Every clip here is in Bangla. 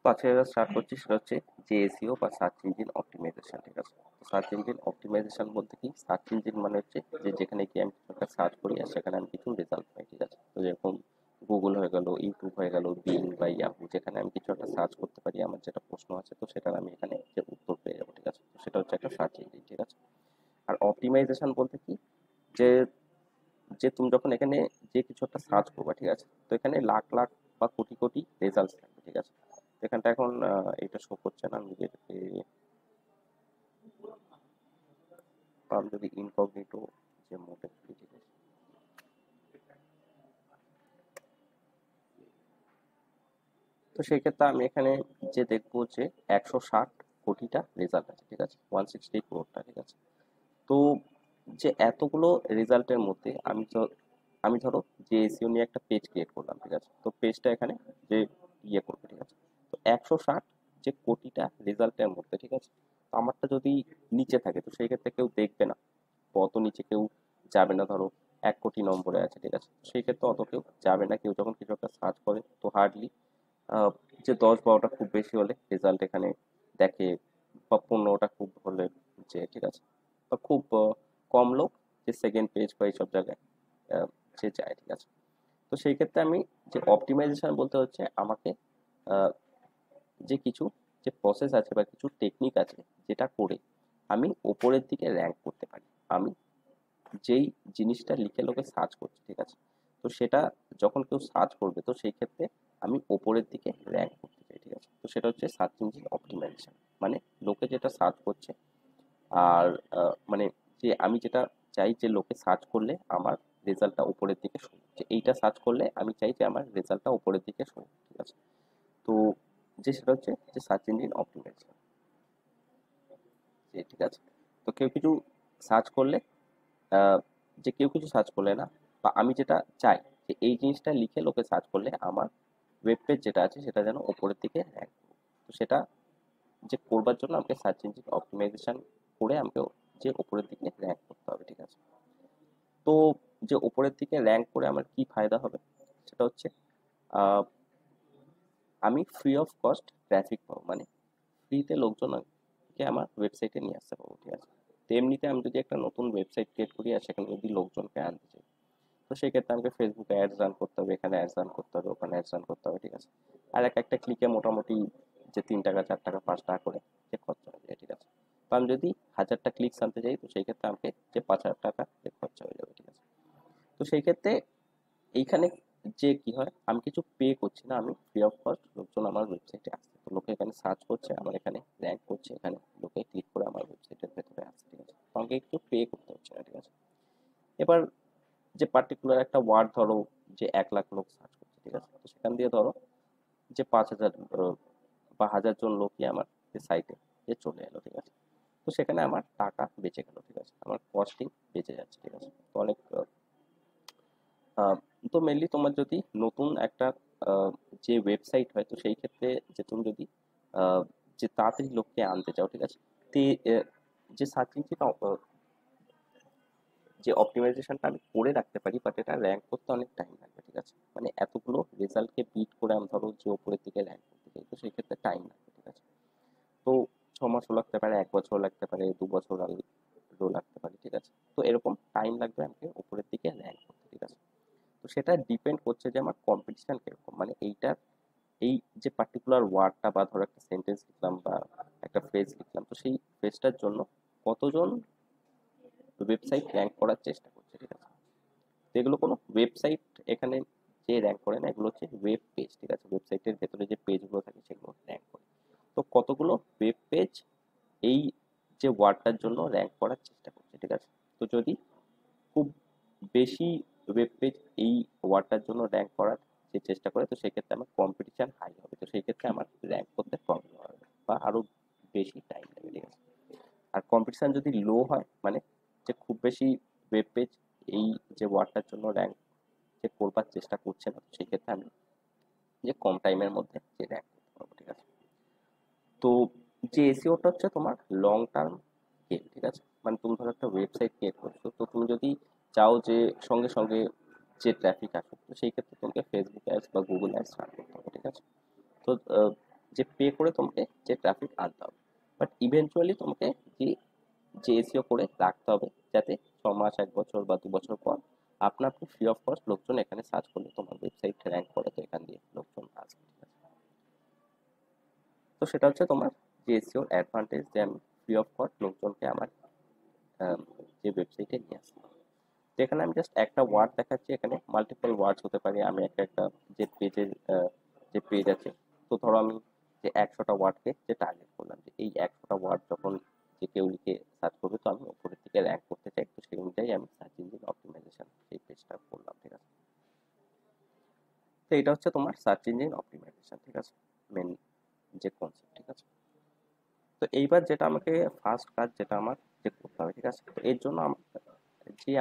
তো আজকে যেটা স্টার্ট করছি সেটা হচ্ছে যে এসইও বা সার্চ ইঞ্জিন অপটিমাইজেশন। ঠিক আছে, তো সার্চ ইঞ্জিন অপটিমাইজেশন বলতে কি, সার্চ ইঞ্জিন মানে হচ্ছে যে যেখানে গিয়ে আমি কিছু একটা সার্চ করি আর সেখানে আমি কিছু রেজাল্ট পাই। ঠিক আছে, তো যেরকম গুগল হয়ে গেল, ইউটিউব হয়ে গেল, বিং বা ইয়াহু, যেখানে আমি কিছু একটা সার্চ করতে পারি, আমার যেটা প্রশ্ন আছে তো সেটার আমি এখানে যে উত্তর পেয়ে যাবো। ঠিক আছে, তো সেটা হচ্ছে একটা সার্চ ইঞ্জিন। ঠিক আছে, আর অপটিমাইজেশন বলতে কি, যে যে তুমি যখন এখানে যে কিছু একটা সার্চ করবে, ঠিক আছে, তো এখানে লাখ লাখ বা কোটি কোটি রেজাল্ট থাকবে। ঠিক আছে, তো এখানটা এখন এটা শো করছে না, আমি যদি আমি যদি ইনকগনিটো যে মোডে খুলি, ঠিক আছে, তো সেই ক্ষেত্রে আমি এখানে যে দেখবো যে 160 কোটিটা রেজাল্ট আছে। ঠিক আছে, 160 crore। ঠিক আছে, তো যে এতগুলো রেজাল্টের মধ্যে আমি ধরো যে এসইও নিয়ে একটা পেজ ক্রিয়েট করলাম। ঠিক আছে, তো পেজটা এখানে যে ইয়ে করবে। ঠিক আছে, তো 160 যে কোটিটা রেজাল্টের মধ্যে, ঠিক আছে, তো আমারটা যদি নিচে থাকে তো সেই ক্ষেত্রে কেউ দেখবে না, অত নিচে কেউ যাবে না। ধরো 1 কোটি নম্বরে আছে। ঠিক আছে, তো সেই ক্ষেত্রে অত কেউ যাবে না। কেউ যখন কিছু একটা সার্চ করে তো হার্ডলি যে 10-12টা খুব বেশি হলে রেজাল্ট এখানে দেখে, বা 15টা খুব হলে, যে ঠিক আছে, বা খুব কম লোক যে সেকেন্ড পেজ বা এইসব জায়গায় আহ, যে যায়। ঠিক আছে, তো সেই ক্ষেত্রে আমি যে অপটিমাইজেশন বলতে হচ্ছে আমাকে আহ, যে কিছু যে প্রসেস আছে বা কিছু টেকনিক আছে যেটা করে আমি ওপরের দিকে র্যাঙ্ক করতে পারি। আমি যেই জিনিসটা লিখে লোকে সার্চ করছে, ঠিক আছে, তো সেটা যখন কেউ সার্চ করবে তো সেই ক্ষেত্রে আমি ওপরের দিকে র্যাঙ্ক করতে চাই। ঠিক আছে, তো সেটা হচ্ছে সার্চ ইঞ্জিন অপটিমাইজেশন। মানে লোকে যেটা সার্চ করছে, আর মানে যে আমি যেটা চাই যে লোকে সার্চ করলে আমার রেজাল্টটা উপরের দিকে শুনুক, যে এইটা সার্চ করলে আমি চাই যে আমার রেজাল্টটা উপরের দিকে শুনুক। ঠিক আছে, তো যে সেটা হচ্ছে যে সার্চ ইঞ্জিন অপটিমাইজেশন। যে ঠিক আছে, তো কেউ কিছু সার্চ করলে আহ, যে কেউ কিছু সার্চ করলে না, বা আমি যেটা চাই যে এই জিনিসটা লিখে লোকে সার্চ করলে আমার ওয়েব পেজ যেটা আছে সেটা যেন ওপরের দিকে র্যাঙ্ক, তো সেটা যে করবার জন্য আমাকে সার্চ ইঞ্জিন অপটিমাইজেশন করে আমাকে যে ওপরের দিকে র্যাঙ্ক করতে হবে। ঠিক আছে, তো যে ওপরের দিকে র্যাঙ্ক করে আমার কি ফায়দা হবে সেটা হচ্ছে আহ, আমি ফ্রি অফ কস্ট ট্রাফিক পাবো। মানে ফ্রিতে লোকজনকে আমার ওয়েবসাইটে নিয়ে আসতে পারবো। ঠিক আছে, তো এমনিতে আমি যদি একটা নতুন ওয়েবসাইট ক্রিয়েট করি আর সেখানে যদি লোকজনকে আনতে চাই তো সেই ক্ষেত্রে আমাকে ফেসবুকে অ্যাডস রান করতে হবে, এখানে অ্যাডস রান করতে হবে, ওখানে অ্যাডস রান করতে হবে। ঠিক আছে, আর একটা ক্লিকে মোটামুটি যে 3 টাকা 4 টাকা 5 টাকা করে যে খরচা হয়ে যায়। ঠিক আছে, তো আমি যদি 1000টা ক্লিকস আনতে চাই তো সেই ক্ষেত্রে আমাকে যে 5,000 টাকা যে খরচা হয়ে যাবে। ঠিক আছে, তো সেই ক্ষেত্রে এইখানে যে কি হয়, আমি কিছু পে করছি না, আমি ফ্রি অফ কস্ট লোকজন আমার ওয়েবসাইটে আসছে, তো লোকে এখানে সার্চ করছে, আমার এখানে র্যাঙ্ক করছে, এখানে লোকে ক্লিক করে আমার ওয়েবসাইটের ভেতরে আসছে। ঠিক আছে, তো আমাকে একটু পে করতে হচ্ছে না। ঠিক আছে, এবার যে পার্টিকুলার একটা ওয়ার্ড ধরো যে 1 লাখ লোক সার্চ করছে। ঠিক আছে, তো সেখান দিয়ে ধরো যে 5,000 বা 1,000 জন লোকই আমার যে সাইটে যে চলে এলো। ঠিক আছে, তো সেখানে আমার টাকা বেঁচে গেল। ঠিক আছে, আমার কস্টিং বেঁচে যাচ্ছে। ঠিক আছে, তো অনেক আহ, তো মেনলি তোমার যদি নতুন একটা আহ, যে ওয়েবসাইট হয় তো সেই ক্ষেত্রে যে তুমি যদি আহ, যে তাড়াতাড়ি লোককে আনতে চাও। ঠিক আছে, তে যে সার্চ ইঞ্জিন যে অপটিমাইজেশনটা আমি করে রাখতে পারি, বাট এটা র্যাঙ্ক করতে অনেক টাইম লাগবে। ঠিক আছে, মানে এতগুলো রেজাল্টকে বিট করে আমি ধরো যে ওপরের দিকে র্যাঙ্ক করতে চাই তো সেই ক্ষেত্রে টাইম লাগবে। ঠিক আছে, তো 6 মাসও লাগতে পারে, 1 বছর লাগতে পারে, 2 বছর লাগতে পারে। ঠিক আছে, তো এরকম টাইম লাগবে আমাকে উপরের দিকে র্যাঙ্ক করতে। ঠিক আছে, তো সেটা ডিপেন্ড করছে যে আমার কম্পিটিশন কিরকম, মানে এইটার এই যে পার্টিকুলার ওয়ার্ডটা বা ধরো একটা সেন্টেন্স লিখলাম বা একটা ফ্রেজ লিখলাম, তো সেই ফ্রেজটার জন্য কতজন ওয়েবসাইট র্যাঙ্ক করার চেষ্টা করছে। ঠিক আছে, তো এগুলো কোনো ওয়েবসাইট এখানে যে র্যাঙ্ক করে না, এগুলো হচ্ছে ওয়েব পেজ। ঠিক আছে, ওয়েবসাইটের ভেতরে যে পেজগুলো থাকে সেগুলো র্যাঙ্ক করে। তো কতগুলো ওয়েব পেজ এই যে ওয়ার্ডটার জন্য র্যাঙ্ক করার চেষ্টা করছে। ঠিক আছে, তো যদি খুব বেশি ওয়েব পেজ এই ওয়ার্ডটার জন্য র্যাঙ্ক করার যে চেষ্টা করে তো সেক্ষেত্রে আমার কম্পিটিশন হাই হবে, তো সেই ক্ষেত্রে আমার র্যাঙ্ক করতে প্রবলেম হবে বা আরো বেশি টাইম লাগবে। ঠিক আছে, আর কম্পিটিশন যদি লো হয়, মানে যে খুব বেশি ওয়েব পেজ এই যে ওয়ার্ডটার জন্য র্যাঙ্ক যে করবার চেষ্টা করছে না, তো সেই ক্ষেত্রে আমি যে কম টাইমের মধ্যে যে র্যাঙ্ক করতে পারবো। ঠিক আছে, তো যে এসইওটা হচ্ছে তোমার লং টার্ম গেম। ঠিক আছে, মানে তুমি ধরো একটা ওয়েবসাইট ক্রিয়েট করছো, তো তুমি যদি চাও যে সঙ্গে সঙ্গে যে ট্রাফিক আসুক তো সেই ক্ষেত্রে তোমাকে ফেসবুক অ্যাডস বা গুগল অ্যাডস রান করতে হবে। ঠিক আছে, তো যে পে করে তোমাকে যে ট্রাফিক আনতে হবে, বাট ইভেনচুয়ালি তোমাকে যে যে এসিও করে রাখতে হবে, যাতে 6 মাস 1 বছর বা 2 বছর পর আপনা আপনি ফ্রি অফ কস্ট লোকজন এখানে সার্চ করলে তোমার ওয়েবসাইট র্যাঙ্ক করে, তো এখান দিয়ে লোকজন আসবে, ঠিক আছে। তো সেটা হচ্ছে তোমার যে এসিওর অ্যাডভান্টেজ, যে আমি ফ্রি অফ কস্ট লোকজনকে আমার যে ওয়েবসাইটে নিয়ে আসতে হবে। তো এখানে আমি জাস্ট একটা ওয়ার্ড দেখাচ্ছি, এখানে মাল্টিপল ওয়ার্ডস হতে পারে। আমি একটা যে পেজের যে পেজ আছে, তো ধরো আমি যে 100টা ওয়ার্ডকে যে টার্গেট করলাম, যে এই 100টা ওয়ার্ড যখন যে কেউ লিখে সার্চ করবে, তো আমি উপরের দিকে র্যাঙ্ক করতে চাই, তো সেই অনুযায়ী আমি সার্চ ইঞ্জিন অপটিমাইজেশন সেই পেজটা করলাম, ঠিক আছে। তো এটা হচ্ছে তোমার সার্চ ইঞ্জিন অপটিমাইজেশন, ঠিক আছে, মেন যে কনসেপ্ট, ঠিক আছে। তো এইবার যেটা আমাকে ফার্স্ট কাজ যেটা আমার যে করতে হবে, ঠিক আছে, তো এর জন্য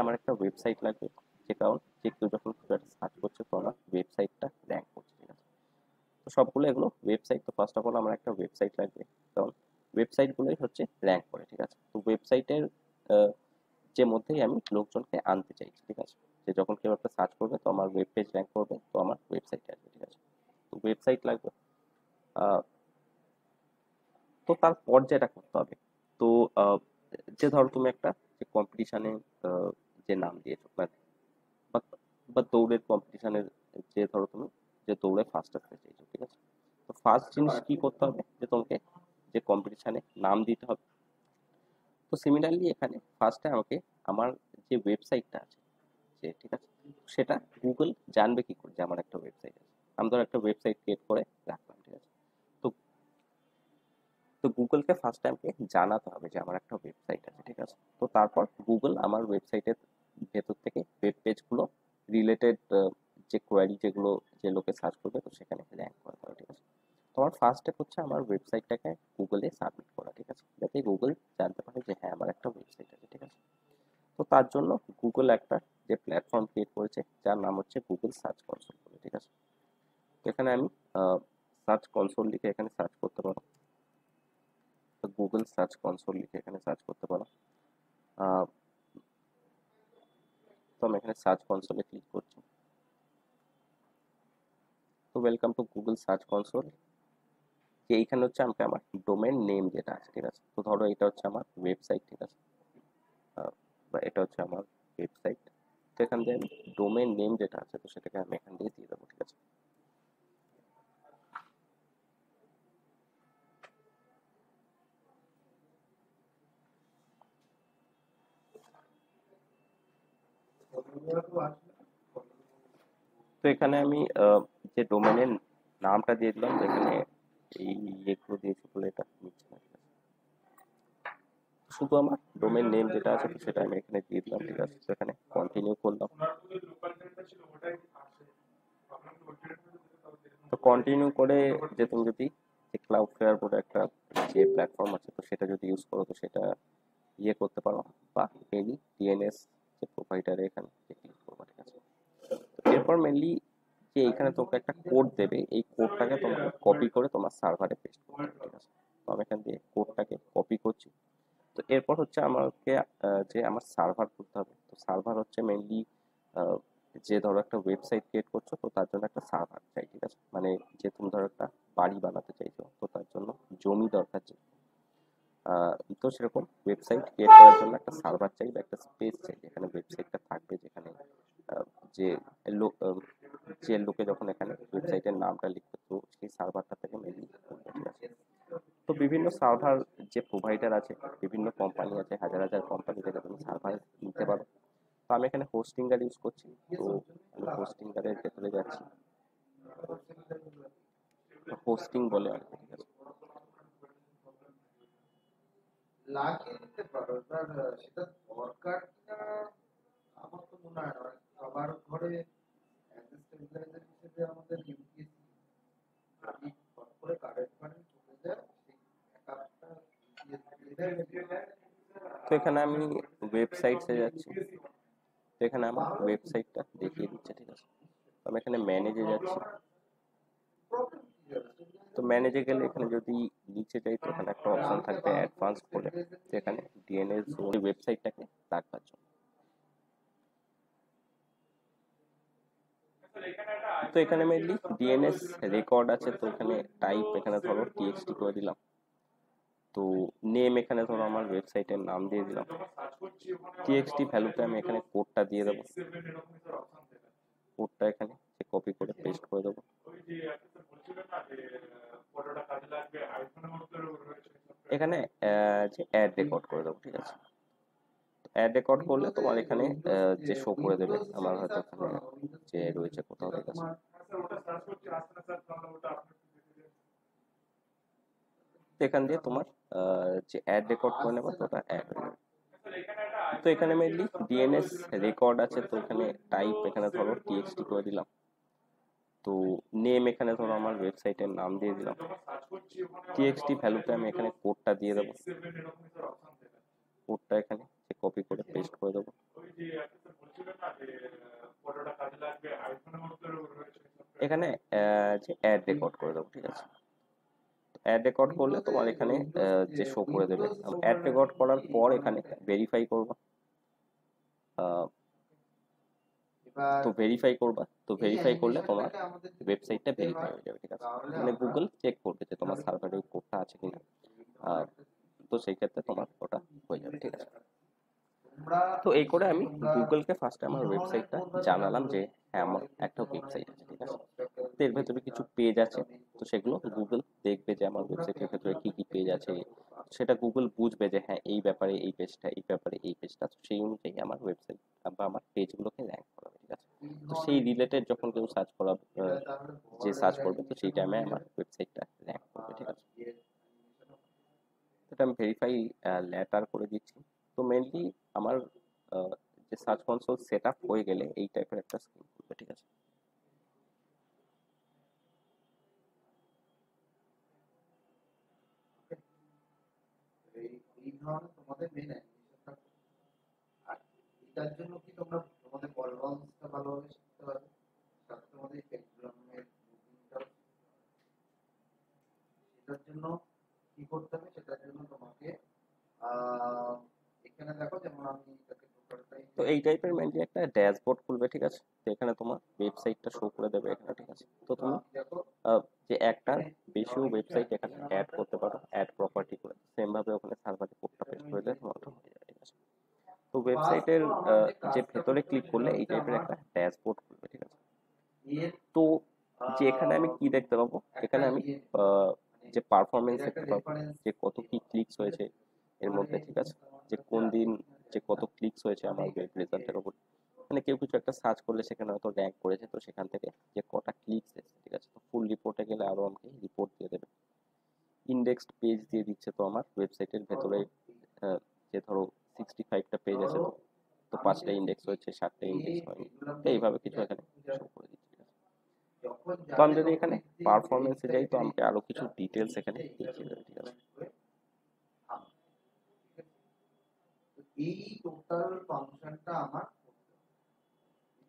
আমার একটা ওয়েবসাইট লাগবে, যে কারণ যে কেউ যখন কিছু একটা সার্চ করছে, তো আমার ওয়েবসাইটটা র্যাঙ্ক করছে, ঠিক আছে। তো সবগুলো এগুলো ওয়েবসাইট, তো ফার্স্ট অফ অল আমার একটা ওয়েবসাইট লাগবে, কারণ ওয়েবসাইটগুলোই হচ্ছে র্যাঙ্ক করে, ঠিক আছে। তো ওয়েবসাইটের যে মধ্যেই আমি লোকজনকে আনতে চাইছি, ঠিক আছে, যে যখন কেউ একটা সার্চ করবে, তো আমার ওয়েব পেজ র্যাঙ্ক করবে, তো আমার ওয়েবসাইটে আসবে, ঠিক আছে। তো ওয়েবসাইট লাগবে। আহ, তো তারপর যেটা করতে হবে, তো আহ, যে ধরো তুমি একটা যে কম্পিটিশনে যে নাম দিয়েছো, মানে বা বা দৌড়ের কম্পিটিশনের, যে ধরো তুমি যে দৌড়ে ফার্স্ট আসতে চাইছো, ঠিক আছে। তো ফার্স্ট জিনিস কি করতে হবে, যে তোমাকে যে কম্পিটিশনে নাম দিতে হবে। তো সিমিলারলি এখানে ফার্স্টে আমাকে আমার যে ওয়েবসাইটটা আছে, যে ঠিক আছে, সেটা গুগল জানবে কি করে যে আমার একটা ওয়েবসাইট আছে। আমি ধর একটা ওয়েবসাইট ক্রিয়েট করে রাখলাম, ঠিক আছে। তো তো গুগলকে ফার্স্ট আমাকে জানাতে হবে যে আমার একটা ওয়েবসাইট আছে, ঠিক আছে। তো তারপর গুগল আমার ওয়েবসাইটের ভেতর থেকে ওয়েব পেজগুলো রিলেটেড যে কোয়ারি যেগুলো যে লোকে সার্চ করবে, তো সেখানে র্যাঙ্ক করা হবে, ঠিক আছে। তোমার ফার্স্ট স্টেপ হচ্ছে আমার ওয়েবসাইটটাকে গুগলে সাবমিট করা, ঠিক আছে, যাতে গুগল জানতে পারে যে হ্যাঁ আমার একটা ওয়েবসাইট আছে, ঠিক আছে। তো তার জন্য গুগল একটা যে প্ল্যাটফর্ম ক্রিয়েট করেছে, যার নাম হচ্ছে গুগল সার্চ কনসোল, ঠিক আছে। তো এখানে আমি সার্চ কনসোল লিখে এখানে সার্চ করতে পারো, তো গুগল সার্চ কনসোল লিখে এখানে সার্চ করতে পারো। আহ, তো আমি এখানে সার্চ কনসোলে ক্লিক করছি। তো welcome to Google search console. যে এইখানে হচ্ছে আমাকে আমার ডোমেন নেম যেটা আছে, ঠিক আছে। তো ধরো এটা হচ্ছে আমার ওয়েবসাইট, ঠিক আছে, বা এটা হচ্ছে আমার ওয়েবসাইট। তো এখান দিয়ে আমি ডোমেন নেম যেটা আছে, তো সেটাকে আমি এখান দিয়ে দিয়ে দেবো, ঠিক আছে। তো এখানে আমি যে ডোমেনের নামটা দিয়ে দিলাম, তো এখানে এই ইয়েগুলো দিয়েছি বলে এটা নিচ্ছে না, ঠিক আছে। শুধু আমার ডোমেন নেম যেটা আছে, তো সেটা আমি এখানে দিয়ে দিলাম, ঠিক আছে। তো এখানে কন্টিনিউ করলাম। তো কন্টিনিউ করে যে তুমি যদি ক্লাউড ফেয়ার বলে একটা যে প্ল্যাটফর্ম আছে, তো সেটা যদি ইউজ করো, তো সেটা ইয়ে করতে পারো, বা এনি ডিএনএস যে প্রোভাইডারে এখানে ক্লিক করবো, ঠিক আছে। তো এরপর মেনলি যে এখানে তোমাকে একটা কোড দেবে, এই কোডটাকে তোমাকে কপি করে তোমার সার্ভারে পেস্ট করতে হবে, ঠিক আছে। তো আমি এখান দিয়ে কোডটাকে কপি করছি। তো এরপর হচ্ছে আমাকে যে আমার সার্ভার খুলতে হবে। তো সার্ভার হচ্ছে মেনলি যে ধরো একটা ওয়েবসাইট ক্রিয়েট করছো, তো তার জন্য একটা সার্ভার চাই, ঠিক আছে। মানে যে তুমি ধরো একটা বাড়ি বানাতে চাইছো, তো তার জন্য জমি দরকার চাই। তো সেরকম ওয়েবসাইট ক্রিয়েট করার জন্য একটা সার্ভার চাই বা একটা স্পেস চাই, যেখানে ওয়েবসাইটটা থাকবে, যেখানে আহ, যে লোক যে লোকে যখন এখানে ওয়েবসাইটের নামটা লিখবে, তো সেই সার্ভারটা থেকে মেনলি করবে, ঠিক আছে। তো বিভিন্ন সার্ভার যে প্রোভাইডার আছে, বিভিন্ন কোম্পানি আছে, হাজার হাজার কোম্পানি থেকে তুমি সার্ভার নিতে পারো। তো আমি এখানে হোস্টিঙ্গার ইউজ করছি, তো আমি হোস্টিঙ্গারের ভেতরে যাচ্ছি। হোস্টিং বলে আর কি, ঠিক আছে। লাগিয়ে দিতে পারো, এবার সেটা দরকার কিনা আমার তো মনে হয় না। সবার ঘরে স্টেবিলাইজার হিসেবে আমাদের ইউপিএসসি যদি ফট করে কারেন্ট ফারেন্ট চলে যায়, সেই ব্যাকআপটা তো এখানে আমি ওয়েবসাইটসে যাচ্ছি, তো এখানে আমার ওয়েবসাইটটা দেখিয়ে দিচ্ছে, ঠিক আছে। তো আমি এখানে ম্যানেজে যাচ্ছি। প্রবলেম কি হবে? তো ম্যানেজে গেলে এখানে যদি নিচে যাই, তো এখানে একটা অপশন থাকবে অ্যাডভান্স বলে, তো এখানে ডিএনএস ওয়েবসাইটটাকে রাখবার জন্য। তো এখানে মেনলি ডিএনএস রেকর্ড আছে, তো এখানে টাইপ এখানে ধরো টিএক্সটি করে দিলাম। তো নেম এখানে ধরো আমার ওয়েবসাইটের নাম দিয়ে দিলাম। টিএক্সটি ভ্যালুতে আমি এখানে কোডটা দিয়ে দেবো, কোডটা এখানে কপি করে পেস্ট করে দেবো। এখানে যে অ্যাড রেকর্ড করে দেবো, ঠিক আছে। অ্যাড রেকর্ড করলে তোমার এখানে যে শো করে দেবে আমার হয়তো এখানে যে রয়েছে কোথাও, ঠিক আছে। তো এখান দিয়ে তোমার যে অ্যাড রেকর্ড করে নেবে তো ওটা অ্যাড হয়ে যাবে। তো এখানে মেনলি ডিএনএস রেকর্ড আছে, তো এখানে টাইপ এখানে ধরো টিএক্সটি করে দিলাম। তো নেম এখানে ধরো আমার ওয়েবসাইটের নাম দিয়ে দিলাম। টিএক্সটি ভ্যালুতে আমি এখানে কোডটা দিয়ে দেবো, কোডটা এখানে কপি করে পেস্ট করে দেবো। এখানে যে অ্যাড রেকর্ড করে দেবো, ঠিক আছে। অ্যাড রেকর্ড করলে তোমার এখানে যে শো করে দেবে, অ্যাড রেকর্ড করার পর এখানে ভেরিফাই করবা। তো ভেরিফাই করবা, তো ভেরিফাই করলে তোমার ওয়েবসাইটটা ভেরিফাই হয়ে যাবে, ঠিক আছে। মানে গুগল চেক করবে যে তোমার সার্ভারে ওই কোডটা আছে কিনা, তো সেই ক্ষেত্রে তোমার ওটা হয়ে যাবে, ঠিক আছে। তো এই করে আমি গুগলকে ফার্স্টে আমার ওয়েবসাইটটা জানালাম যে হ্যাঁ আমার একটা ওয়েবসাইট আছে, ঠিক আছে। তো এর ভেতরে কিছু পেজ আছে, তো সেগুলো গুগল দেখবে যে আমার ওয়েবসাইটের ভেতরে কি কি পেজ আছে, সেটা গুগল বুঝবে যে হ্যাঁ এই ব্যাপারে এই পেজটা, এই ব্যাপারে এই পেজটা, তো সেই অনুযায়ী আমার ওয়েবসাইট বা আমার পেজগুলোকে র্যাঙ্ক করাবে, ঠিক আছে। তো সেই রিলেটেড যখন কেউ সার্চ করা যে সার্চ করবে, তো সেই টাইমে আমার ওয়েবসাইটটা র্যাঙ্ক করবে, ঠিক আছে। এটা আমি ভেরিফাই লেটার করে দিচ্ছি। তো মেনলি আমার যে সার্চ কনসোল সেট আপ হয়ে গেলে এই টাইপের একটা স্ক্রিন খুলবে, ঠিক আছে। এই ধরনের তোমাদের মেন অ্যানিমেশনটা, আর এটার জন্য কি তোমরা তোমাদের বলবাউন্সটা ভালোভাবে শিখতে পারবে, সাথে তোমাদের পেন্ডুলামের মুভমেন্টটাও, সেটার জন্য কি করতে হবে, সেটার জন্য তোমাকে এখানে দেখো, যেমন আমি এটাকে টোটালটাই, তো এই টাইপের মেনলি একটা ড্যাশবোর্ড খুলবে, ঠিক আছে। তো এখানে তোমার ওয়েবসাইটটা শো করে দেবে এখানে, ঠিক আছে। তো তুমি যে একটার বেশিও ওয়েবসাইট এখানে অ্যাড করতে পারো, অ্যাড প্রপার্টি করে সেম ভাবে ওখানে সার্ভারে কোডটা পেস্ট করে দিলে তোমার ওটা হয়ে যাবে, ঠিক আছে। তো ওয়েবসাইটের যে ভেতরে ক্লিক করলে এই টাইপের একটা ড্যাশবোর্ড খুলবে, ঠিক আছে। তো যে এখানে আমি কি দেখতে পাবো, এখানে আমি যে পারফরমেন্স দেখতে পাবো, যে কত কি ক্লিকস হয়েছে এর মধ্যে, ঠিক আছে। যে কোন দিন যে কত ক্লিকস হয়েছে আমার ওয়েব রেজাল্টের উপর, মানে কেউ কিছু একটা সার্চ করলে সেখানে হয়তো র্যাঙ্ক করেছে, তো সেখান থেকে যে কটা ক্লিকস এসেছে, ঠিক আছে। তো ফুল রিপোর্টে গেলে আরো আমাকে রিপোর্ট দিয়ে দেবে, ইন্ডেক্সড পেজ দিয়ে দিচ্ছে। তো আমার ওয়েবসাইটের ভেতরে যে ধরো 65টা পেজ আছে, তো 5টা ইন্ডেক্স হয়েছে, 7টা ইন্ডেক্স হয়নি, তো এইভাবে কিছু এখানে শো করে দিচ্ছে। তো আমি যদি এখানে পারফরমেন্সে যাই, তো আমাকে আরো কিছু ডিটেলস এখানে দেখিয়ে দেবে, ঠিক আছে। এই টোটাল ফাংশনটা আমার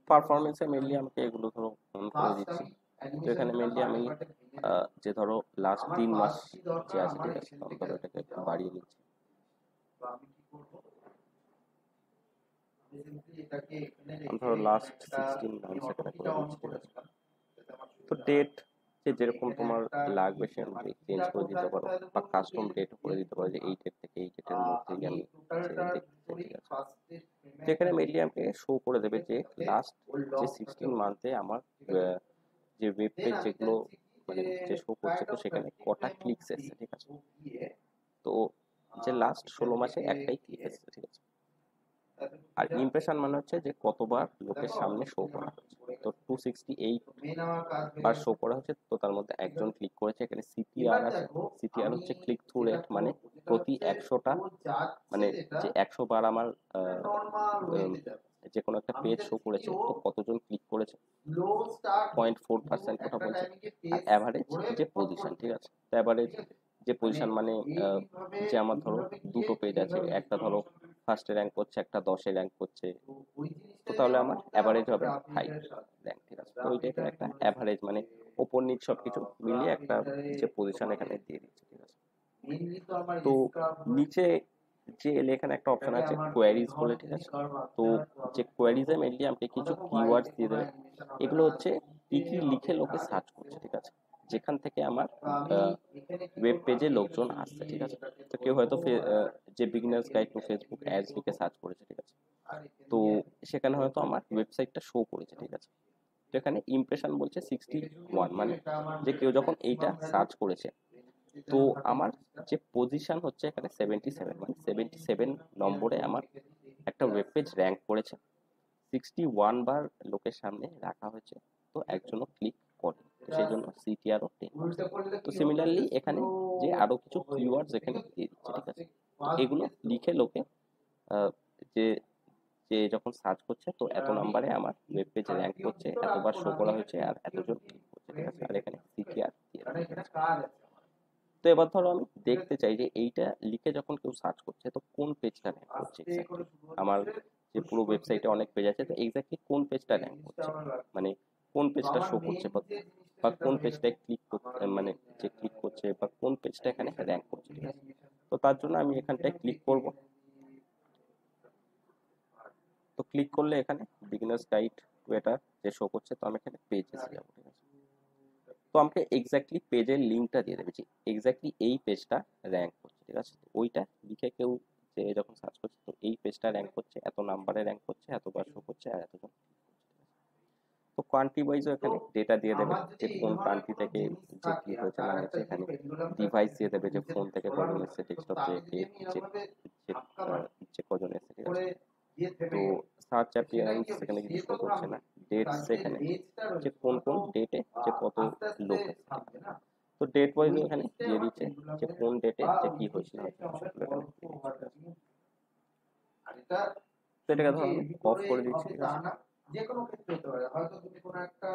পারফরমেন্সে মেনলি আমাকে এগুলো ধরো অন করে দিচ্ছি। তো এখানে মেনলি আমি যে ধরো লাস্ট 3 মাস যে আছে, ঠিক আছে, আমি ধরো এটাকে একটু বাড়িয়ে নিচ্ছি। আমি ধরো লাস্ট 16 মান্থস এখানে করে দিচ্ছি, ঠিক আছে। তো ডেট যে যেরকম তোমার লাগবে সে অনুযায়ী চেঞ্জ করে দিতে পারো, বা কাস্টম ডেট করে দিতে পারো যে এই ডেট থেকে এই ডেটের মধ্যেই আমি দেখতে চাই, ঠিক আছে। যেখানে মেনলি আমাকে শো করে দেবে যে লাস্ট যে 16 মান্থে আমার যে ওয়েব পেজ যেগুলো মানে যে শো করছে, তো সেখানে কটা ক্লিকস এসেছে, ঠিক আছে। তো যে লাস্ট 16 মাসে একটাই ক্লিক এসেছে, ঠিক আছে। আর ইমপ্রেশন মানে হচ্ছে যে কতবার লোকের সামনে শো করা হচ্ছে। তো 268 বার শো করা হচ্ছে, তো তার মধ্যে একজন ক্লিক করেছে। এখানে সিটিআর আছে, সিটিআর হচ্ছে ক্লিক থ্রু রেট, মানে প্রতি 100টা মানে যে 100 বার আমার যে কোনো একটা পেজ শো করেছে, তো কতজন ক্লিক করেছে, 0.4% কথা বলছে। আর অ্যাভারেজ যে পজিশন, ঠিক আছে। তো অ্যাভারেজ যে পজিশন মানে যে আমার ধরো দুটো পেজ আছে, একটা ধরো ফার্স্টে র্যাঙ্ক করছে, একটা 10-এ র্যাঙ্ক করছে, তো তাহলে আমার অ্যাভারেজ হবে 5 র্যাঙ্ক, ঠিক আছে। তো ওই টাইপের একটা অ্যাভারেজ মানে ওপর নিচ সবকিছু মিলিয়ে একটা যে পজিশন এখানে দিয়ে দিচ্ছে, ঠিক আছে। তো নিচে যে এলে এখানে একটা অপশন আছে কোয়ারিজ বলে, ঠিক আছে। তো যে কোয়ারিজে মেনলি আমাকে কিছু কিওয়ার্ডস দিয়ে দেবে। এগুলো হচ্ছে কি কি লিখে লোকে সার্চ করছে, ঠিক আছে, যেখান থেকে আমার তো আমি এখানে কি ওয়েব করবো, পেজে আমি লোকজন এখানে আসছে, গিয়ে ঠিক আছে। এটাকে তো কেউ করবো হয়তো যে beginners guide to Facebook ads লিখে সার্চ করেছে, ঠিক আছে। আর এখানে তো গিয়ে সেখানে হয়তো আমার ওয়েবসাইটটা শো করেছে, ঠিক আছে। তো এখানে ইমপ্রেশন বলছে 61, মানে এটা আমার যে কেউ যখন এইটা ম্যাক্সিমাম ভ্যালু, সার্চ করেছে, তো আমার যে পজিশন হচ্ছে এখানে 77, মানে 77 নম্বরে আমার একটা ওয়েব পেজ র্যাঙ্ক করেছে। 61 বার লোকের সামনে রাখা হয়েছে, তো একজনও ক্লিক করে, তো সেই জন্য সিটিআরও 10 উল্টা করলে তো কি হবে, সিমিলারলি এখানে স্লো যে আরো কিছু হয়ে যাবে, কিওয়ার্ডস এখানে ঠিক আছে? দিয়ে দিচ্ছে, ঠিক আছে। তো পাস এগুলো দিয়ে স্লো। লিখে লোকে আহ, যে যে যখন সার্চ করছে, তো এবার এত আমি নাম্বারে আমার ওয়েব পেজে র্যাঙ্ক 30 করছে, অব্দি তো এতবার রাখবো শো না, আমি করা এখানে হয়েছে, আর 50 এতজন অব্দি ক্লিক করছে, ঠিক রেখে আছে, আর দেবো, এখানে ঠিক আছে? সিটিআর দিয়ে কারণ দেবো, ঠিক এখানে আছে। কাজ আছে আমার, তো এবার ধরো আমি ঠিক দেখতে আছে? চাই যে এইটা লিখে যখন কেউ সার্চ করছে, তো কোন পেজটা তো র্যাঙ্ক করছে আস্তে করে এক্স্যাক্টলি। শুরু আমার হচ্ছে, যে হুস পুরো করছে, ওয়েবসাইটে অনেক পেজ আছে, তো এক্স্যাক্টলি কোন পেজটা এই র্যাঙ্ক জিনিসটা করছে, আমার রাখতে মানে হবে। কোন তো পেজটা আমার শো মেইন করছে, বা যে জিনিসটা বা সেটা কোন হয়ে গেছে, পেজটায় ক্লিক আমার মানে মেইন যে ক্লিক করছে, বা কোন পেজটা এখানে অ্যানিমেশন, র্যাঙ্ক করছে, ঠিক আছে। অ্যানিমেশন। তো তার জন্য আমি আমি এখানটায় লিখে ক্লিক নেবো করব। এখানে তো ক্লিক করলে এখানে বিগিনার্স গাইড টু এটা যে শো করছে, তো আমি এখানে পেজেসে যাবো, ঠিক আছে। তো আমাকে এক্স্যাক্টলি পেজের লিঙ্কটা দিয়ে দেবে যে এক্স্যাক্টলি এই পেজটা র্যাঙ্ক করছে, ঠিক আছে। তো ওইটা লিখে কেউ যে যখন সার্চ করছে, তো এই পেজটা র্যাঙ্ক করছে, এত নাম্বারে র্যাঙ্ক করছে, এতবার শো করছে, আর এতজন। তো কান্ট্রি ওয়াইজও তো এখানে ডেটা দিয়ে দেবে আমার যে যদি এই কোন ধরনের কান্ট্রি কোনো থেকে জিনিস যে কি থাকে আর হয়েছে তার না একটা হয়েছে, যদি এখানে পেন্ডুলাম থাকে ডিভাইস দিয়ে দেবে যে নিচের ফোন দিকে থেকে ঝোলানো কজন থাকে, এসেছে, তো ডেস্কটপ তাকে থেকে যদি আমি যে এরকমভাবে যে ধাক্কা মারি যে কজন এসেছে, ঠিক আছে। করে দিয়ে তো থেমে গেল, সার্চ তো সেটা অ্যাপিয়ারেন্স কি হবে, সেখানে সে কিছু শো তো করছে থামবে, না, কিন্তু ডেটস তার যে এখানে রেঞ্জটা যে রয়েছে কোন ওটা তো কোন ডেটে যে কত আস্তে আস্তে লোক এসেছে, ঠিক থামবে আছে। না। তো ডেট ওই ওয়াইজও এখানে জিনিসটাই দিয়ে আমার দিচ্ছে যে পেন্ডুলামের কোন ডেটে বা যে ওই কি হয়েছিল জিনিসটাই না হচ্ছে হয়েছিল, আমাদের সেগুলো এখানে পরোক্ষ দিয়ে দিচ্ছে, ঠিক আছে। ওভারল্যাপিং। আর এটা তো শুধু এটাকে যে ধরো আমি এডি অফ করে করে দিচ্ছি, হবে ঠিক তা আছে। না, যে কোনো ক্ষেত্রে হতে পারে, হয়তো তুমি কোনো একটা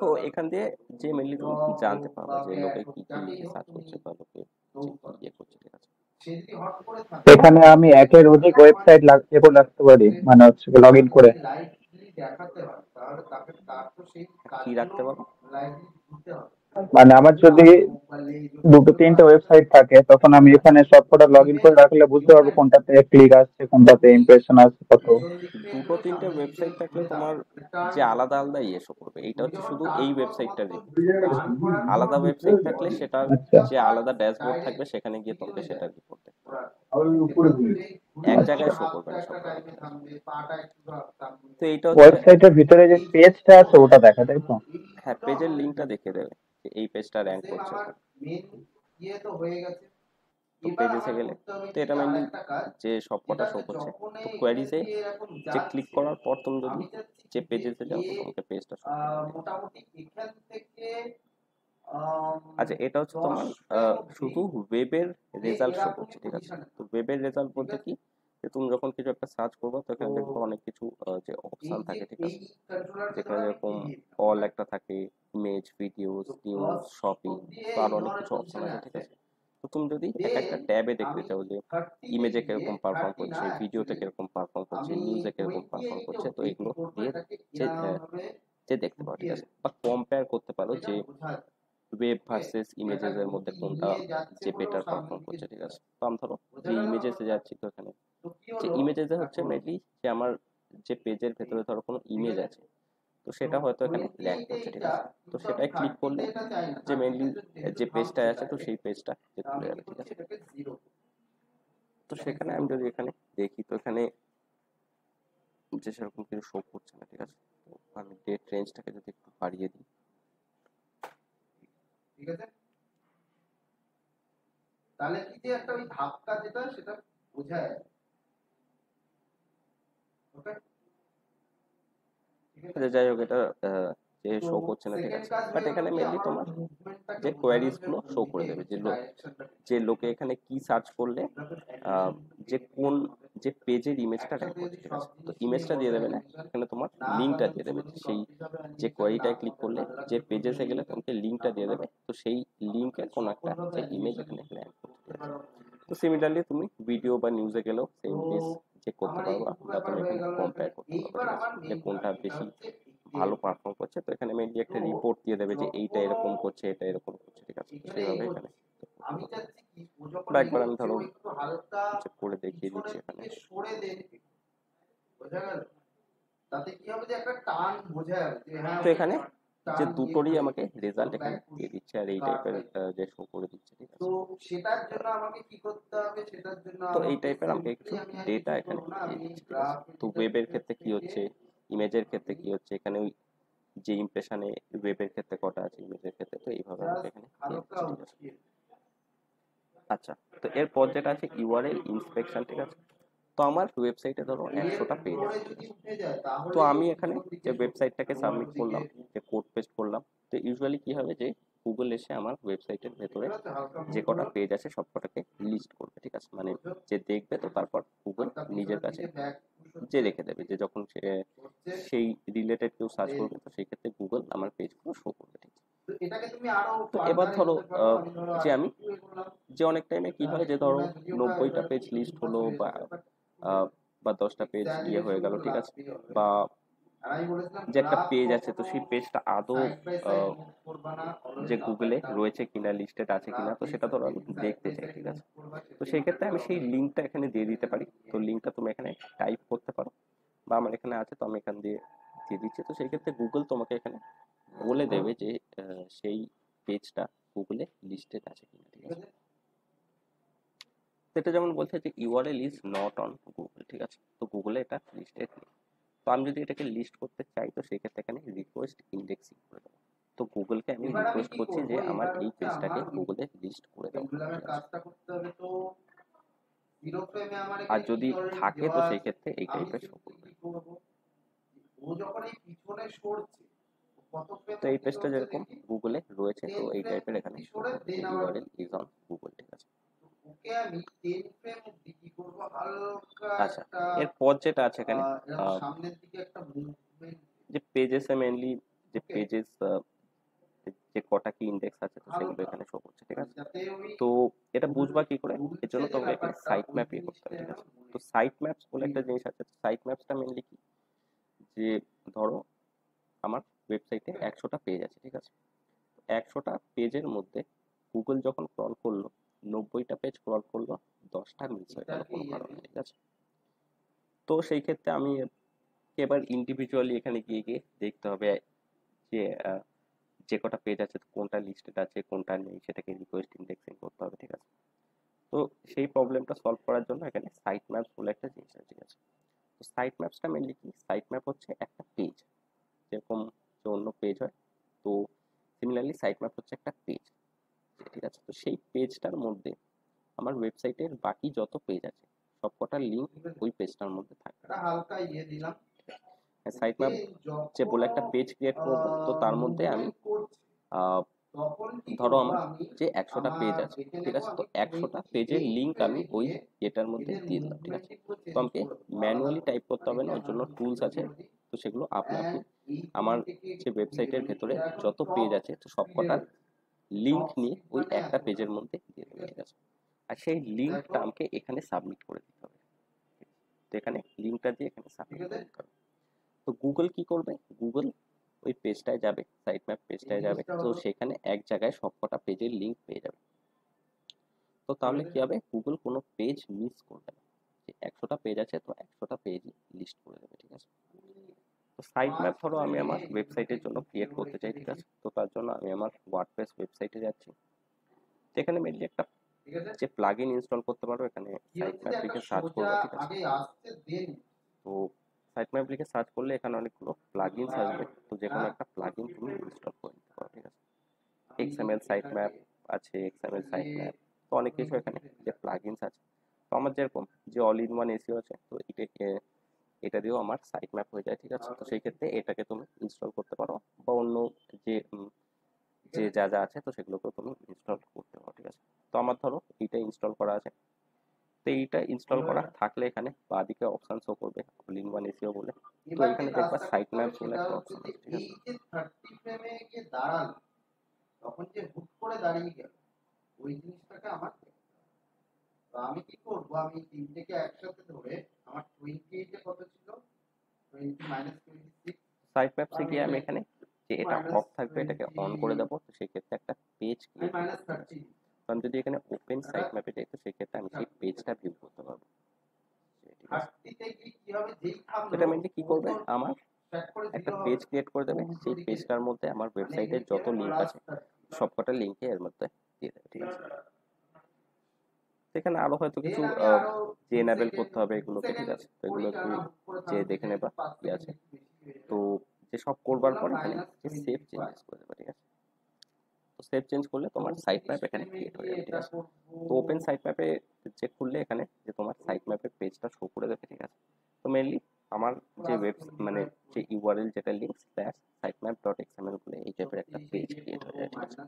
তো এখান দিয়ে যে মেনলি তুমি জব জানতে হোক পারবে বা যে ব্যাগ লোকে হোক, কি কি যাকেই লিখে হোক সার্চ তুমি করছে, বা লোকে যে লোড কি করো, করছে, ঠিক আছে। সে যদি হট করে থাকে এখানে আমি একের অধিক আমার ওয়েবসাইট এ করে রাখতে পারি, যে মানে হচ্ছে লগ ইন তাকে করে। যদি লাইভলি দেখাতে হয় তাহলে তার তো সেই কি কাজগুলো রাখতে পারো? লাইভলি দিতে হবে। মানে আমার যদি কাজ হোক বা লেজ হোক, দুটো যেগুলো তিনটে আস্তে ওয়েবসাইট আস্তে থাকে, তখন আমি এখানে সবকটা লগ ইন দিবে করে রাখলে বুঝতে পারবো হিউম্যান। কোনটাতে ক্লিক আসছে, কোনটাতে তুমি ইমপ্রেশন আসছে কত। দুজন লিখবে দুটো এগুলো তিনটে সামনের দিকে ওয়েবসাইট থাকলে ঘুরে তোমার দাঁড়াবে, টার্ন যে করবে। আলাদা আলাদা শো করবে, এইটা তুমি হচ্ছে যখন শুধু টার্ন এই করো ওয়েবসাইটটা মাত্র রিভিউ। টার্ন করার পর আলাদা ওয়েবসাইট থাকলে বডি সেটার আচ্ছা, প্রত্যেকটা যে পার্ট আলাদা ড্যাশবোর্ড থাকবে, ডাইরেক্ট সেখানে গিয়ে তোমাকে ভিডিও সেটা যায় রিপোর্ট দেখতে হবে। ওরা, এবং সেই ঘুরে এক যখন জায়গায় শো করবে হাতটা না একটা সবকটা, টাইমে ঠিক আছে। থামবে, পাটা একটু থামবে, তো এইটা হচ্ছে, ওয়েবসাইটের ভিতরে যে এই পেজটা আছে ওটা দেখা, তাই তো? হ্যাঁ, এইগুলো পেজের আমাদের লিঙ্কটা দেখিয়ে দেবে যে এই পেজটা তো র্যাঙ্ক সেম করছে। আমার মেন ইয়ে তো হয়ে গেছে। তো এবার পেজেসে আমার গেলে, করতে হবে তো কি এটা আর মেনলি একটা কাজ, যে যেটা সবকটা শো হচ্ছে করছে। যখনই তো এখানে কোয়ারিজে দিয়ে এরকম যে ক্লিক যাচ্ছে, করার পর তুমি যদি আমি চাচ্ছি যে কি যে পেজেসে যাও, এ তো তোমাকে পেজটা শো করবে, ঠিক আছে। মোটামুটি এখান থেকে আচ্ছা, এটা হচ্ছে তোমার 10টার মধ্যে শুধু ওয়েবের যে রেজাল্ট শো এরকমই করছে, ঠিক আছে। পজিশনে তো থাকবে, ওয়েবের রেজাল্ট ঠিক বলতে আছে? কি, যে তুমি যখন কিছু একটা সার্চ করবে, তো তো এখানে দেখবে অনেক কিছু যে এই অপশন যে থাকে, ঠিক এই আছে। কন্ট্রোলারকে যেখানে ধরে আমি যেরকম এগিয়ে দিলাম, অল ওকে? একটা থাকে, ইমেজ, ভিডিওস, তো নিউজ, 10 শপিং, অব্দি তো এই আরো অনেক ধরনের কিছু অপশন পজিশনে আছে, ঠিক আছে, আছে। তো তুমি যদি এক দেন একটা ট্যাবে দেখতে আমি চাও যে 30 ইমেজে গিয়ে কিরকম পারফর্ম 39 করছে, ভিডিওতে অ্যাকচুয়ালি কিরকম পারফর্ম করছে, আমি নিউজে কিরকম পারফর্ম 28 করছে, তো অব্দি কি এগুলো করবো, দিয়ে এটাকে যে এরকম ভাবে যে দেখতে পারো, ঠিক ঢুকিয়ে আছে। দেবো, বা কম্পেয়ার করতে পারো যেটা যে বোঝা যায়, ওয়েব ওকে? ভার্সেস এটা ইমেজেস এর মধ্যে গতি কোনটা নিয়ে যাচ্ছে যে বলে ও বেটার সামনের পারফর্ম দিকে করছে, ঠিক ঝুলে আছে। আছে, তো আমি ধরো বোঝা যে গেল ইমেজেসে ব্যাপারটা? যাচ্ছি, তো এখানে তো কি যে হলো ইমেজেসে হচ্ছে এখন, মেনলি যে আমার যে পেজের এই, ভেতরে ধরো কোনো ঠিক ইমেজ আছে? আছে, তো তো সেটা হয়তো এখানে ঘড়িতে র্যাঙ্ক এইটা করছে, ঠিক এইটা, আছে। তো কিন্তু আমি সেটাই ক্লিক 30 তে করলে এটা চাই না, যে 30 মেনলি তে যেহেতু যে পেজটা থামছে আছে, তো ডাইরেক্ট, সেই পেজটা যে খুলে আমি কি যাবে, ঠিক করছি আছে। এটাকে জিরো, তো এটাকে সেখানে জিরো আমি যদি করছি, এখানে দেখি, তো এখানে যে সেরকম কিছু শো করছে না, ঠিক আছে। তো আমি ডেট রেঞ্জটাকে যদি একটু বাড়িয়ে দিই, ঠিক আছে? তাহলে কি যে একটা ওই ধাক্কা যেটা সেটা বোঝা যায়, ওকে? ঠিক আছে? যে যাই হোক, এটা যে তো শো করছে না, ঠিক সেকেন্ড আছে। কাজ বাট হয়ে গেল এখানে কি, মেনলি আমার তোমার মুভমেন্টটাকে যে বোঝানোর কোয়ারিজ গুলো জন্য শো করে লিখে দেবে যে যে ডাইরেকশনটা যে লোকে এখানে কি সার্চ করলে যে কোন যে পেজের ইমেজটা র্যাঙ্ক একসাথে করছে, যদি ঠিক সব আছে। তো জিনিস নিয়ে ইমেজটা দিয়ে বসে দেবে না, অ্যানিমেশন এখানে তোমার না লিঙ্কটা বানালে দিয়ে দেবে, যে কোনোদিন সেই কমপ্লিট হবে যে অ্যানিমেশন, না কোয়ারিটায় ক্লিক তোমাদের করলে ভালো যে লাগবে পেজেসে গেলে টোটালি তোমাকে না লিঙ্কটা দিয়ে তোমরা দেবে, তো সেই লিঙ্কের কোনো একটা সফলভাবে যে ইমেজ অ্যানিমেশন এখানে র্যাঙ্ক করছে, করতে ঠিক আছে। পারো। তো সিমিলারলি তুমি ভিডিও বা নিউজে গেলেও তো সেম কেস চেক করতে আমার পারবা, এইটুকু বা ব্যাপার তুমি হয়ে এখানে গেল কম্পেয়ার এখানে। করতে পারবা, এইবার ঠিক আছে, আমার যে মেইন কাজ কোনটা যেটা বেশি হচ্ছে ভালো এক্সেল। পারফর্ম করছে। তো এখানে মেনলি একটা তো রিপোর্ট দিয়ে দেবে যে এইটা যখনও এরকম করছে, এটা এরকম করছে, ঠিক আছে। তো এখানে সেইভাবে এখানে এগোচ্ছে, check করতে আমি পারবে। চাচ্ছি কি ও যখন বা একবার আমি এগোচ্ছে ধরো ও একটু হালকা চেক করে দেখিয়ে দিচ্ছি পিছনের এখানে। দিকে সরে দেবে, বোঝা গেল? তাতে কি হবে যে একটা টান বোঝা যাবে যে হ্যাঁ তো ওকে এখানে যে টার্ম দুটোরই গেটওয়ে আমাকে রেজাল্ট এবং এখানে ব্যাক পুশ দিয়ে দিচ্ছে আর এই কার্ড টাইপের টাইপ। যে শো করে দিচ্ছে, ঠিক তো আছে। সেটার জন্য আমাকে কি করতে হবে, সেটার জন্য তো এই আমাকে টাইপের আমাকে সিম্পলি কিছু আমি আর ডেটা কিছু এখানে করবো না, দিয়ে আমি দিচ্ছে, ঠিক আছে। গ্রাফ তো এডিটর ওয়েবের ক্ষেত্রে কি থেকে হচ্ছে, ইমেজের ক্ষেত্রে আমি কি হচ্ছে, এখানে ওই যে ইমপ্রেশনে ওয়েবের ক্ষেত্রে কটা আছে, ইমেজের ক্ষেত্রে, তো এইভাবে আমাকে জাস্ট এখানে দিয়ে হালকা দিচ্ছে, ঠিক আছে। উঠিয়ে আচ্ছা, তো এরপর যেটা আছে ইউআরএল ইন্সপেকশন, ঠিক আছে। তো আমার ওয়েবসাইটে ধরো এর 100টা পেজ উপরে আছে, ঠিক যদি আছে। উঠে যায় তো তাহলেই ও আমি এখানে পিছন দিকে যে সরবে, ওয়েবসাইটটাকে লোয়ার সাবমিট দিকে। করলাম, যে কোড পেস্ট করলাম, তো ইউজুয়ালি কি হবে যে গুগল এসে আমার ওয়েবসাইটের ভেতরে ঠিক আছে, হালকা যে মুভ কটা করো, পেজ আছে সব কটাকে লিস্ট করবে, ঠিক আছে। মানে বোঝো, যে দেখবে তো তারপর গুগল হালকা নিজের পিছনের কাছে দিকে ব্যাক পুশ যে হচ্ছে, রেখে দেবে, যে যখন সে হচ্ছে সেই রিলেটেড কেউ সার্চ দেন। করবে তো সেই ক্ষেত্রে গুগল আমার পেজগুলো শো করবে, ঠিক আছে। তো এটাকে তুমি আরো তো এবার ফার্দার ধরো এগোতে পারো, আমি ধরো যে আর আমি একটু এগোলাম, যে অনেক টাইমে কি এটা হয় যে এগোবো ধরো না, যদি ওটা 90টা এবার পেজ একটু লিস্ট দুপাশ হলো হয়ে বা যাবে, বাট আহ, বা 10টা পেজ ইয়ে হয়ে এক্সাজারেশন গেল, গুলো ঠিক আছে। লাগতেই হবে। বা আর আমি বলেছিলাম যে একটা গ্রাফ পেজ আছে তো কখনো সেই পেজটা আদৌ side by side ah, move করবা না, যে অলওয়েজ আপ গুগলে এন্ড ডাউন। রয়েছে কিনা, লিস্টেড আছে কিনা, গ্রাফ তো এই সেটা ধরো আমি যেদিন সাইড দেখতে বাই চাই, সাইড ঠিক মুভ আছে। করবা তো সেদিন সেই ক্ষেত্রে কিন্তু আমি সেই আমার লিঙ্কটা এখানে দিয়ে দিতে পারি। তো ইয়ে লিঙ্কটা তুমি এখানে টাইপ করতে পারো বা আমার এখানে আছে, তো আমি এখান দিয়ে দিয়ে দিচ্ছি। তো সেই ক্ষেত্রে গুগল তোমাকে এখানে বলে দেবে যে সেই পেজটা গুগলে লিস্টেড আছে কিনা, ঠিক ঠিক আছে। আছে। তো এটা যেমন বলছে যে URL is not on Google, ঠিক আছে। তো গুগলে এটা লিস্টেড নেই। তো আমি যদি এটাকে লিস্ট করতে চাই তো সেক্ষেত্রে এখানে রিকোয়েস্ট ইন্ডেক্সিং করে দেবো। তো গুগলকে আমি এবার আমি রিকোয়েস্ট কি করছি করব, যে আমার এবার এই হচ্ছে পেজটাকে আমার গুগলে লিস্ট করে দাও, পেন্ডুলামের ঠিক আছে। কাজটা করতে হবে। তো জিরো ফ্রেমে আমার আর এখানে কি যদি অলরেডি থাকে তো দেওয়া সেই আছে, ক্ষেত্রে এই আমি টাইপের শো সিম্পলি করবে। কি করব, ও যখন এই পিছনে সরছে, ও কত ফ্রেম তো এই অব্দি পেজটা সরছে যেরকম দেখি, গুগলে রয়েছে তো 10 এই ফ্রেম টাইপের এখানে অব্দি শো সরে করবে যে দেন আবার ইউআরএল ঢুকবে। ইজ অন গুগল, ঠিক আছে। তো ওকে আমি 10 ফ্রেম অব্দি কি করব, হালকা আচ্ছা, একটা এরপর যেটা আছে এখানে এরকম সামনের দিকে একটা মুভমেন্ট, যে পেজেসে মেনলি যে ওকে, পেজেস যে কটা কি ইন্ডেক্স আছে তো সেগুলো হালকা, এখানে শো করছে, ঠিক মানে আছে। যাতে ওই তো এটা রুল বুঝবা কি করে, এর রুলসে জন্য যে তোমাকে এখানে ব্যাপারটা সাইট ওই ম্যাপ ইয়ে করতে জিনিসটা হবে, ঠিক যেন আছে। তো মনে সাইট ম্যাপস বলে একটা ফিল জিনিস আছে। সাইট ম্যাপসটা মেনলি কি, যে ধরো আমার ওয়েবসাইটে 100টা পেজ আছে, ঠিক আছে। 100টা পেজের মধ্যে গুগল যখন ক্রল করলো 90টা পেজ ক্রল করলো, 10টা মিস হয়ে গেল এটাকে কোনো ইয়ে কারণে, দিই। ঠিক আছে। তো সেই ক্ষেত্রে আমি এবার ইন্ডিভিজুয়ালি এখানে গিয়ে গিয়ে দেখতে হবে যে যে কটা পেজ আছে তো কোনটা লিস্টেড আছে কোনটা নেই, সেটাকে রিকোয়েস্ট ইন্ডেক্সিং করতে হবে, ঠিক আছে। তো সেই প্রবলেমটা সলভ করার জন্য এখানে সাইট ম্যাপস বলে একটা জিনিস আছে, ঠিক আছে। তো সাইট ম্যাপসটা মেনলি কি, সাইট ম্যাপ হচ্ছে একটা পেজ, যেরকম যে অন্য পেজ হয়, তো সিমিলারলি সাইট ম্যাপ হচ্ছে একটা পেজ, ঠিক আছে। তো সেই পেজটার মধ্যে আমার ওয়েবসাইটের বাকি যত পেজ আছে সব কটার লিঙ্ক ঠিক আছে, ওই পেজটার মধ্যে থাকবে। এটা হালকা ইয়ে দিলাম। সাইট ওকে, ম্যাপ যে বলে যখন একটা পেজ ক্রিয়েট করব, তো তার মধ্যে আমি মুভমেন্ট করছে আহ, তখন কি ধরো করব, আমার আমি যে 100টা পেজ আমার আছে, দেখে ঠিক নেব, আছে। তো আমি 100টা পেজের 28 লিঙ্ক আমি ফ্রেমে ওই গিয়ে এটার মধ্যে এদের দিয়ে দিলাম, ঠিক আছে। মুভমেন্ট একটু তো চেঞ্জ আমাকে করে দেবো আলাদা ম্যানুয়ালি করে, টাইপ করতে মানে হবে কি না, ওর আমরা জন্য টুলস ডিসপ্লে আছে। করে দিই। তো সেগুলো আপনা আপনি অ্যান্ড এই আমার তিনটেকে যে একটু ঘুরিয়ে ওয়েবসাইটের দিই, ভেতরে এটা এখন যত পেজ টপ আছে তো স্পিডে সবকটার রয়েছে। লিঙ্ক টপ নিয়ে স্পিড ওই মানে একটা এতটা, পেজের মধ্যে দিয়ে ঠিক দেবে, ঠিক আছে। আছে। আর সেই লিঙ্কটা দেখো, আমাকে এখানে সাবমিট করে দিতে হবে। তো এখানে লিঙ্কটা দিয়ে এখানে ঠিক সাবমিট আছে, করে দিতে হবে। তো গুগল কি করবে, গুগল ওই পেজটায় যাবে, সাইট ম্যাপ এই পেজটায় যাবে, জিনিসটা তো হলো, সেখানে এক জায়গায় সবকটা পেজের লিঙ্ক পেয়ে যাবে। তো ঠিক তাহলে আছে। কি হবে, গুগল কোনো পেজ মিস করবে না। যে 100টা পেজ আছে তো 100টা পেজ লিস্ট করে দেবে, ঠিক আছে। তো সাইট ম্যাপ 5 ধরো আমি ফ্রেমে আমার এগুলোকে ওয়েবসাইটের জন্য ক্রিয়েট গুছিয়ে করতে রেখে চাই, ঠিক দেখি, আছে। তো তার জন্য আমি আমার ওয়ার্ডপ্রেস ওয়েবসাইটে যাচ্ছি। এখানে মেনলি একটা ঠিক আছে। যে প্লাগইন ইনস্টল করতে পারো, এখানে কি সাইট হচ্ছে যে ম্যাপ একটা লিখে সার্চ সোজা করবে, ঠিক আছে। আগে আসছে দেন, তো সাইট ম্যাপ লিখে সার্চ করলে এখানে অনেকগুলো প্লাগইনস আসবে, তো যে কোনো একটা প্লাগইন তুমি ইনস্টল করে নিতে পারো, ঠিক আছে। আমি এক্সএমএল সাইট এটাকে ম্যাপ আছে, এক্সএমএল সাইট ঘুরিয়ে ম্যাপ, তো অনেক কিছু এখানে যে দিলাম। প্লাগইনস আছে। তো আমার যেরকম যে অল ইন ওয়ান এসিও আছে, তো এটা দিয়েও আমার সাইট ম্যাপ হয়ে যায়, ঠিক আছে। তো সেই ক্ষেত্রে এটাকে তুমি ইনস্টল করতে পারো বা অন্য যে ঠিক যে আছে, যা যা আছে তো সেগুলোকেও তুমি ইনস্টল করতে পারো, ঠিক আছে। তো আমার ধরো এইটা ইনস্টল করা আছে। তো এইটা ইনস্টল হলো করা এটা। থাকলে এখানে বাঁদিকে অপশন শো করবে অল ইন ওয়ান এসিও বলে। তো এবার যে এখানে দেখবা কাজটা সাইট করতে হবে ম্যাপস বলে সেটা একটা হচ্ছে অপশন যে আছে, ঠিক এই আছে। যে 30 ফ্রেমে গিয়ে দাঁড়ালো, তখন যে হুট করে দাঁড়িয়ে গেল, ওই জিনিসটাকে আমার দেখতে হবে। তো আমি কি করব, আমি তিনটেকে একসাথে ধরে, আমার 28 এ কত ছিল, 20 মাইনাস 26, সাইট তো ম্যাপসে আমি গিয়ে আমি এখানে এখানে যে এটা মাইনাস অফ থাকবে এটাকে অন করে 20, দেবো, তো সেই ক্ষেত্রে একটা পেজ আমি ক্রিয়েট হবে, মাইনাস ঠিক আছে। 30, তো আমি যদি এখানে ওপেন এটা সাইট ম্যাপে যাই তো সেই ক্ষেত্রে আমি সেই 30, পেজটা ভিউ করতে পারবো, ঠিক আছে। 30 তে গিয়ে কি হবে, যেই তো থামলো এটা মেনলি কি ও করবে তো আমার একটা পেজ ক্রিয়েট করে দেবে, সেই পেজটার মধ্যে আমার ওয়েবসাইটের যত লিঙ্ক আছে সবকটা লিঙ্কে এর মধ্যে দিয়ে দেবে, ঠিক আছে। এখানে আরো হয়তো কিছু যে এনাবেল করতে হবে এগুলোকে, ঠিক আছে। তো এগুলো তুমি যে দেখে নেবা কি আছে। তো যে সব করবার পর এখানে যে সেভ চেঞ্জেস করে দেবে, ঠিক আছে। তো সেভ চেঞ্জ করলে তোমার সাইট ম্যাপ এখানে ক্রিয়েট হয়ে যাবে, ঠিক আছে। তো ওপেন সাইট ম্যাপে চেক করলে এখানে যে তোমার সাইট ম্যাপের পেজটা শো করে দেবে, ঠিক আছে। তো মেনলি আমার যে মানে যে ইউআরএল যেটা লিঙ্ক স্ল্যাশ sitemap.xml বলে এই টাইপের একটা পেজ ক্রিয়েট হয়ে যায়, ঠিক আছে।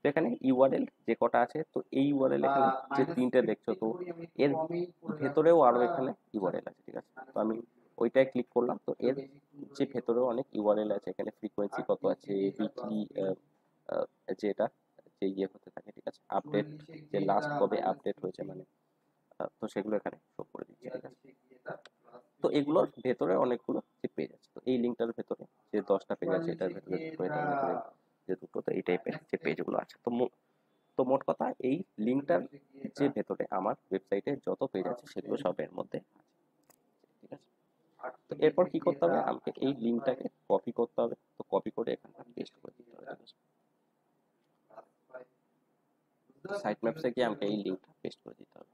তো এখানে ইউআরএল যে কটা আছে, তো এই ইউআরএল এখানে যে তিনটে দেখছো, তো এর ভেতরেও আরো এখানে ইউআরএল আছে, ঠিক আছে। তো আমি ওইটাই ক্লিক করলাম, তো এর যে ভেতরেও অনেক ইউআরএল আছে, এখানে ফ্রিকোয়েন্সি কত আছে, উইকলি যেটা যে ইয়ে হতে থাকে, ঠিক আছে। আপডেট যে লাস্ট কবে আপডেট হয়েছে মানে তো সেগুলো এখানে শো করে দিচ্ছে, ঠিক আছে। তো এগুলোর ভেতরে অনেকগুলো যে পেজ আছে, তো এই লিঙ্কটার ভেতরে যে 10টা পেজ আছে, এটার ভেতরে দুটো, এটার ভেতরে যে দুটো, তো এই টাইপের যে পেজগুলো আছে। তো মোট কথা এই লিঙ্কটার যে ভেতরে আমার ওয়েবসাইটে যত পেজ আছে সেগুলো সব এর মধ্যে আছে, ঠিক আছে। তো এরপর কি করতে হবে, আমাকে এই লিঙ্কটাকে কপি করতে হবে। তো কপি করে এখানটা পেস্ট করে দিতে হবে, ঠিক আছে। সাইট ম্যাপসে গিয়ে আমাকে এই লিঙ্কটা পেস্ট করে দিতে হবে।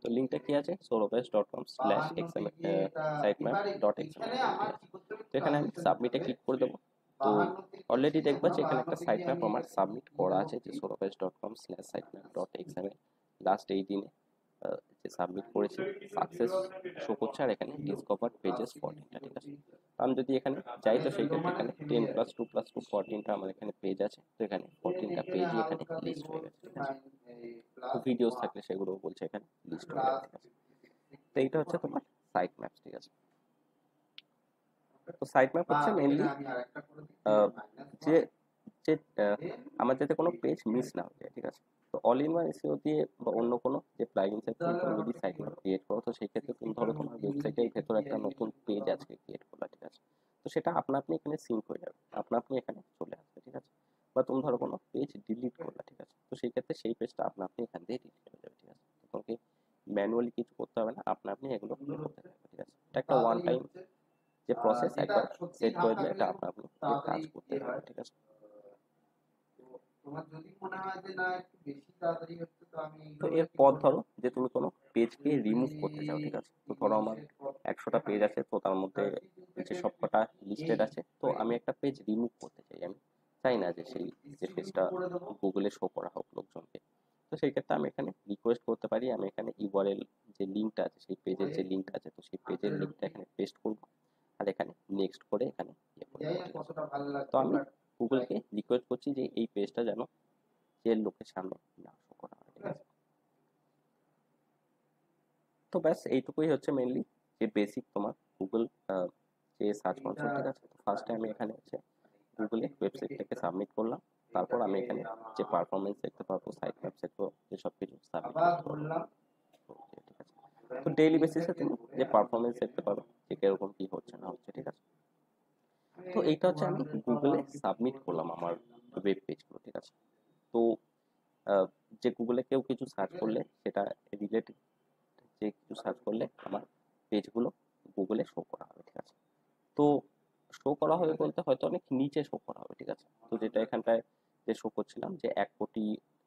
তো লিঙ্কটা কি আছে, solopass.com/sitemap.xml, তো এখানে আমি সাবমিটে ক্লিক করে দেবো। তো অলরেডি দেখবা যে এখানে একটা সাইট ম্যাপ আমার সাবমিট করা আছে, যে solopass.com/sitemap.xml লাস্ট এই দিনে যে সাবমিট করেছি সাকসেস শো করছে, আর এখানে ডিসকভার পেজেস 14টা, ঠিক আছে। আমি যদি এখানে যাই, তো সেই ক্ষেত্রে এখানে 10+2+2 14টা আমার এখানে পেজ আছে। তো এখানে 14টা পেজই এখানে লিস্ট হয়ে গেছে, ঠিক আছে। তো ভিডিওস থাকলে সেগুলো বলছে এখানে লিস্ট হয়ে গেছে, ঠিক আছে। তো এইটা হচ্ছে তোমার সাইট ম্যাপ, ঠিক আছে। তো সাইট ম্যাপ হচ্ছে মেইনলি যে যে আমার যাতে কোনো পেজ মিস না হয়ে যায়, ঠিক আছে। তো অল ইন ওয়ান এসইও দিয়ে বা অন্য কোনো যে প্লাগইনস আছে তুমি যদি সাইট ম্যাপ ক্রিয়েট করো, তো সেই ক্ষেত্রে তুমি ধরো তোমার ওয়েবসাইটের ভেতরে একটা নতুন পেজ আজকে ক্রিয়েট করলা, ঠিক আছে। তো সেটা আপনা আপনি এখানে সিঙ্ক হয়ে যাবে, আপনা আপনি এখানে চলে আসবে, ঠিক আছে। বা তুমি ধরো কোনো পেজ ডিলিট করলা, ঠিক আছে। তো সেই ক্ষেত্রে সেই পেজটা আপনা আপনি এখান দিয়ে ডিলিট হয়ে যাবে, ঠিক আছে। তো তোমাকে ম্যানুয়ালি কিছু করতে হবে না, আপনা আপনি এগুলো করতে থাকবে, ঠিক আছে। এটা একটা ওয়ান টাইম যে প্রসেস, একবার সেট করে দিলে এটা আপনা আপনি কাজ করতে থাকবে, ঠিক আছে। তোমার যদি মনে হয় যে না একটু বেশি তাড়াতাড়ি হচ্ছে, তো আমি তো এরপর ধরো যে তুমি কোনো পেজকে রিমুভ করতে চাও, ঠিক আছে। তো ধরো আমার 100টা পেজ আছে, তো তার মধ্যে যে সবকটা লিস্টেড আছে, তো আমি একটা পেজ রিমুভ করতে চাই, আমি চাই না যে সেই যে পেজটা গুগলে শো করা হোক লোকজনকে। তো সেই ক্ষেত্রে আমি এখানে রিকোয়েস্ট করতে পারি, আমি এখানে ইউআরএল যে লিঙ্কটা আছে, সেই পেজের যে লিঙ্কটা আছে, তো সেই পেজের লিঙ্কটা এখানে পেস্ট করব, আর এখানে নেক্সট করে এখানে ইয়ে করে দেবো, ঠিক আছে। তো আমি গুগলকে রিকোয়েস্ট করছি যে এই পেজটা যেন যে লোকের সামনে না শো করা হয়, ঠিক আছে। তো ব্যাস এইটুকুই হচ্ছে মেইনলি যে বেসিক তোমার গুগল যে সার্চ কনসোল, ঠিক আছে। তো ফার্স্টে আমি এখানে হচ্ছে গুগলে ওয়েবসাইটটাকে সাবমিট করলাম, তারপর আমি এখানে যে পারফরমেন্স দেখতে পারবো, সাইট ম্যাপ দেখবো, যে সব কিছু সাবমিট করতে পারবো, ঠিক আছে। তো ডেইলি বেসিসে তুমি যে পারফরমেন্স দেখতে পারো যে কিরকম কি হচ্ছে না হচ্ছে, ঠিক আছে। তো এইটা হচ্ছে আমি গুগলে সাবমিট করলাম আমার ওয়েব পেজগুলো, ঠিক আছে। তো যে গুগলে কেউ কিছু সার্চ করলে সেটা রিলেটেড যে কিছু সার্চ করলে আমার পেজগুলো গুগলে শো করা হবে, ঠিক আছে। তো শো করা হবে বলতে হয়তো অনেক নিচে শো করা হবে, ঠিক আছে। তো যেটা এখানটায় যে শো করছিলাম যে 1 কোটি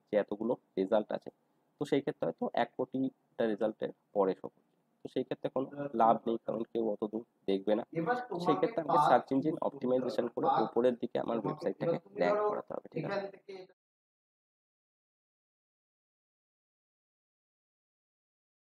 যে এতগুলো রেজাল্ট আছে, তো সেই ক্ষেত্রে হয়তো 1 কোটিটা রেজাল্টের পরে শো করছে। তো সেই ক্ষেত্রে কোনো লাভ নেই, কারণ কেউ অত দূর দেখবে না। তো সেই ক্ষেত্রে আমাকে সার্চ ইঞ্জিন অপটিমাইজেশন করে উপরের দিকে আমার ওয়েবসাইটটাকে র্যাঙ্ক করাতে হবে, ঠিক আছে।